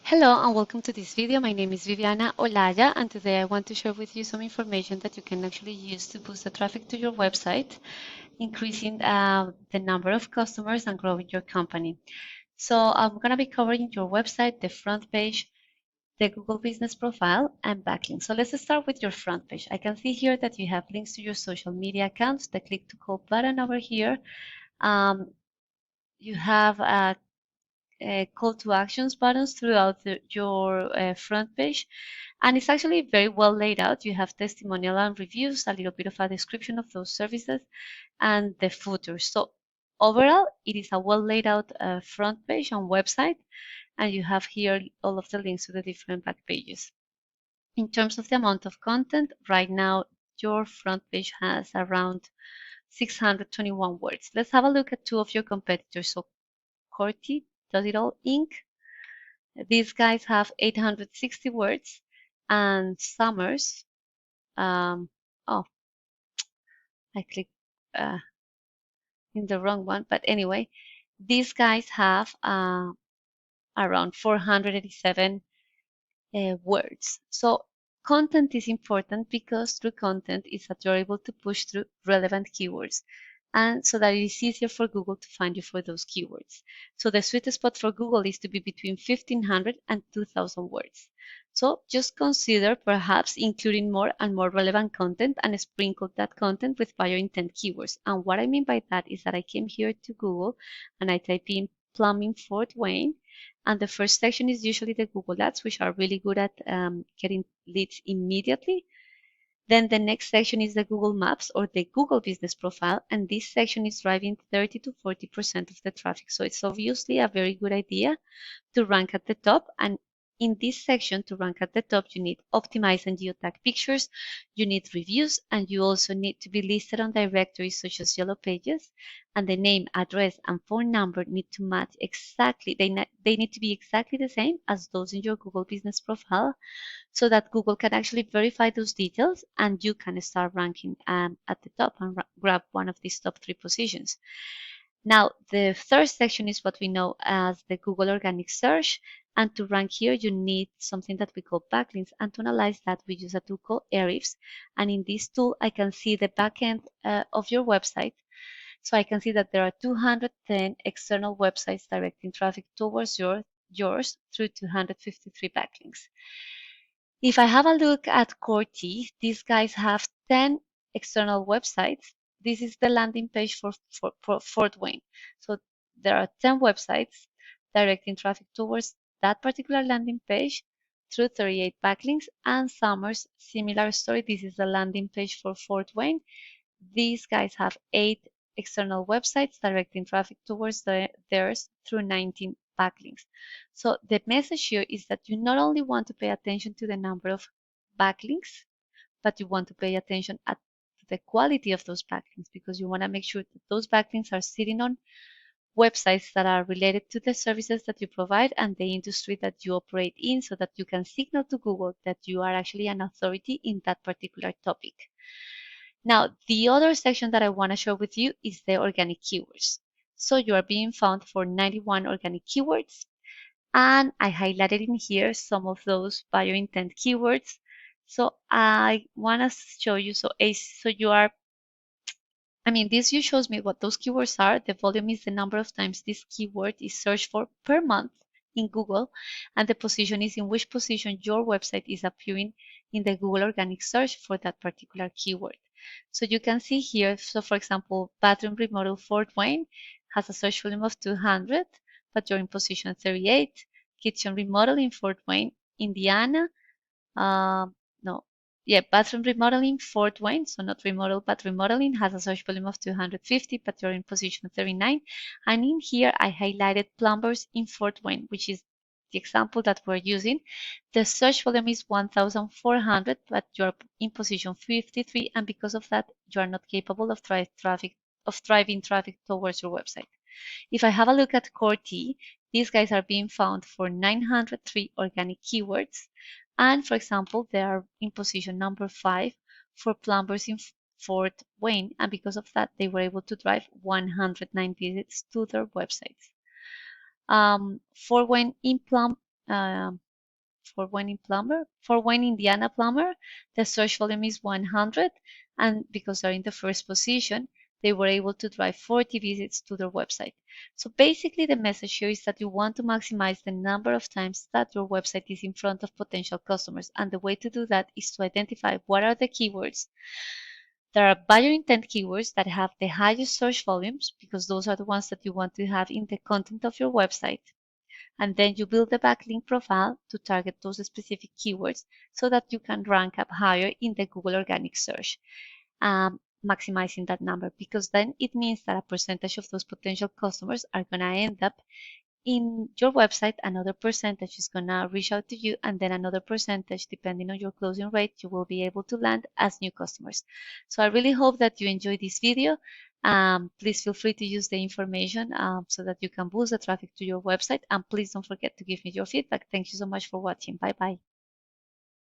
Hello and welcome to this video. My name is Viviana Olaya and today I want to share with you some information that you can actually use to boost the traffic to your website, increasing the number of customers and growing your company. So I'm going to be covering your website, the front page, the Google Business Profile, and backlinks. So let's start with your front page. I can see here that you have links to your social media accounts, the click to call button over here. You have call to actions buttons throughout your front page, and it's actually very well laid out. You have testimonial and reviews, a little bit of a description of those services, and the footer. So overall, it is a well laid out front page and website, and you have here all of the links to the different back pages. In terms of the amount of content, right now your front page has around 621 words. Let's have a look at two of your competitors. So CoreT, Does It All Inc. These guys have 860 words, and Summers, oh, I clicked in the wrong one, but anyway, these guys have around 487 words. So content is important because through content is that you're able to push through relevant keywords, and so that it is easier for Google to find you for those keywords. So the sweet spot for Google is to be between 1,500 and 2,000 words. So just consider perhaps including more and more relevant content and sprinkle that content with buyer intent keywords. And what I mean by that is that I came here to Google and I type in plumbing Fort Wayne, and the first section is usually the Google Ads, which are really good at getting leads immediately. Then the next section is the Google Maps or the Google Business Profile, and this section is driving 30 to 40% of the traffic. So it's obviously a very good idea to rank at the top. And in this section, to rank at the top, you need optimized and geotag pictures, you need reviews, and you also need to be listed on directories such as Yellow Pages. And the name, address, and phone number need to match exactly. They need to be exactly the same as those in your Google Business Profile, so that Google can actually verify those details and you can start ranking at the top and grab one of these top 3 positions. Now, the third section is what we know as the Google Organic Search. And to rank here, you need something that we call backlinks. And to analyze that, we use a tool called Ahrefs. And in this tool, I can see the backend of your website. So I can see that there are 210 external websites directing traffic towards yours through 253 backlinks. If I have a look at CoreT, these guys have 10 external websites. This is the landing page for Fort Wayne. So there are 10 websites directing traffic towards that particular landing page through 38 backlinks. And Summers, similar story. This is the landing page for Fort Wayne. These guys have 8 external websites directing traffic towards theirs through 19 backlinks. So the message here is that you not only want to pay attention to the number of backlinks, but you want to pay attention to the quality of those backlinks, because you want to make sure that those backlinks are sitting on websites that are related to the services that you provide and the industry that you operate in, so that you can signal to Google that you are actually an authority in that particular topic. Now, the other section that I want to share with you is the organic keywords. So you are being found for 91 organic keywords, and I highlighted in here some of those buyer intent keywords. So I want to show you, this view shows me what those keywords are. The volume is the number of times this keyword is searched for per month in Google, and the position is in which position your website is appearing in the Google organic search for that particular keyword. So you can see here, so for example, bathroom remodel Fort Wayne has a search volume of 200, but you're in position 38. Kitchen remodel in Fort Wayne, Indiana. Bathroom remodeling Fort Wayne, so not remodel, but remodeling, has a search volume of 250, but you're in position 39. And in here, I highlighted plumbers in Fort Wayne, which is the example that we're using. The search volume is 1,400, but you're in position 53, and because of that, you are not capable of driving traffic towards your website. If I have a look at CoreT, these guys are being found for 903 organic keywords. And for example, they are in position number 5 for plumbers in Fort Wayne. And because of that, they were able to drive 109 visits to their websites. Fort Wayne um, for Wayne Indiana plumber, the search volume is 100, and because they're in the first position, they were able to drive 40 visits to their website. So basically, the message here is that you want to maximize the number of times that your website is in front of potential customers, and the way to do that is to identify what are the keywords. There are buyer intent keywords that have the highest search volumes, because those are the ones that you want to have in the content of your website. And then you build a backlink profile to target those specific keywords so that you can rank up higher in the Google organic search, maximizing that number, because then it means that a percentage of those potential customers are going to end up in your website, another percentage is going to reach out to you, and then another percentage, depending on your closing rate, you will be able to land as new customers. So I really hope that you enjoyed this video. Please feel free to use the information so that you can boost the traffic to your website, and please don't forget to give me your feedback. Thank you so much for watching. Bye bye.